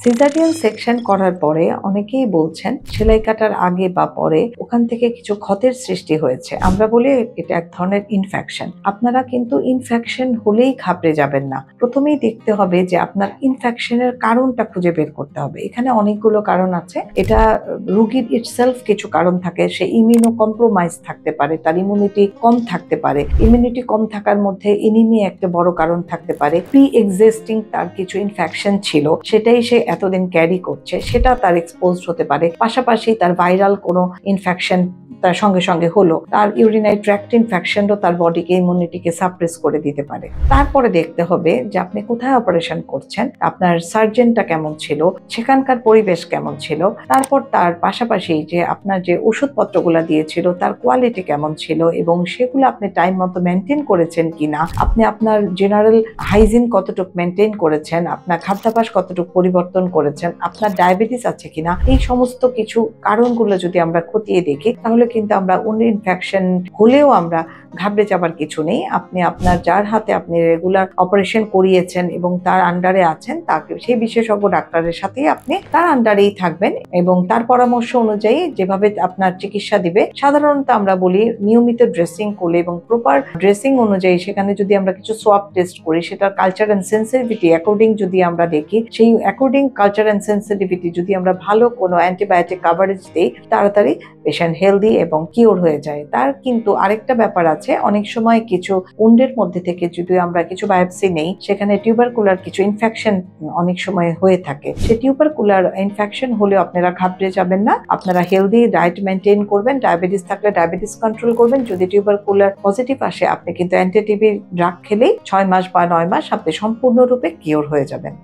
Caesarean section করার পরে অনেকেই বলছেন সেলাই কাটার আগে বা পরে ওখান থেকে কিছু ক্ষতের সৃষ্টি হয়েছে। আমরা বলি এটা এক ধরনের ইনফেকশন। আপনারা কিন্তু ইনফেকশন হলেই ঘাবড়ে যাবেন না। প্রথমেই দেখতে হবে যে আপনার ইনফেকশনের কারণটা খুঁজে বের করতে হবে। এখানে অনেকগুলো কারণ আছে। এটা রোগীর ইটসেলফ কিছু কারণ থাকে। সে ইমিউনো কম্প্রোমাইজ থাকতে পারে, তার ইমিউনিটি কম থাকতে পারে। ইমিউনিটি কম থাকার মধ্যে এনিমিয়া একটা বড় কারণ থাকতে পারে। প্রি এক্সিস্টিং তার কিছু ইনফেকশন ছিল, সেটাই সে এতদিন ক্যারি করছে, সেটা তার এক্সপোজড হতে পারে। পাশাপাশি তার ভাইরাল কোনো ইনফেকশন তার সঙ্গে সঙ্গে হলো, তার ইউরিনারি ট্র্যাক্ট ইনফেকশনও তার বডিকে ইমিউনিটিকে সাপ্রেস করে দিতে পারে। তারপরে দেখতে হবে যে আপনি কোথায় অপারেশন করছেন, আপনার সার্জনটা কেমন ছিল, সেখানকার পরিবেশ কেমন ছিল, তারপর তার পাশাপাশি যে আপনার যে ওষুধপত্রগুলো দিয়েছিল তার কোয়ালিটি কেমন ছিল এবং সেগুলো আপনি টাইম মতো মেনটেন করেছেন কিনা, আপনি আপনার জেনারেল হাইজিন কতটুকু মেনটেন করেছেন, আপনার খাদ্যাভ্যাস কতটুকু পরিবর্তন করেছেন, আপনার ডায়াবেটিস আছে কিনা, এই সমস্ত কিছু কারণগুলো যদি আমরা খতিয়ে দেখি তাহলে কিন্তু আমরা অন্য ইনফেকশন হলেও আমরা ঘাবড়ে যাবার কিছু নেই। আপনি আপনার যার হাতে আপনি রেগুলার অপারেশন করিয়েছেন এবং তার আন্ডারে আছেন, তাকে সেই বিশেষজ্ঞ ডাক্তারের সাথেই আপনি তার আন্ডারেই থাকবেন এবং তার পরামর্শ অনুযায়ী যেভাবে আপনার চিকিৎসা দিবে। সাধারণত আমরা বলি নিয়মিত ড্রেসিং করলে এবং প্রপার ড্রেসিং অনুযায়ী সেখানে যদি আমরা কিছু সোয়াব টেস্ট করি, সেটার কালচার এন্ড সেন্সিটিভিটি অ্যাকর্ডিং যদি আমরা দেখি, সেই অ্যাকর্ডিং কালচার এন্ড সেন্সিটিভিটি যদি আমরা ভালো কোনো অ্যান্টিবায়োটিক কাভারেজ দিই, তাড়াতাড়ি পেশেন্ট হেলদি এবং কিওর হয়ে যায়। তার কিন্তু আরেকটা ব্যাপার আছে, অনেক সময় কিছু উন্ডের মধ্যে থেকে যদি আমরা কিছু বায়োপসি নেই, সেখানে টিউবারকুলার কিছু ইনফেকশন অনেক সময় হয়ে থাকে। সেই টিউবারকুলার ইনফেকশন হলেও আপনারা ঘাবড়ে যাবেন না। আপনারা হেলদি ডায়েট মেনটেন করবেন, ডায়াবেটিস থাকলে ডায়াবেটিস কন্ট্রোল করবেন। যদি টিউবারকুলার পজিটিভ আসে, আপনি কিন্তু অ্যান্টিটিবি ড্রাগ খেলেই 6 মাস বা 9 মাস আপনি সম্পূর্ণরূপে কিওর হয়ে যাবেন।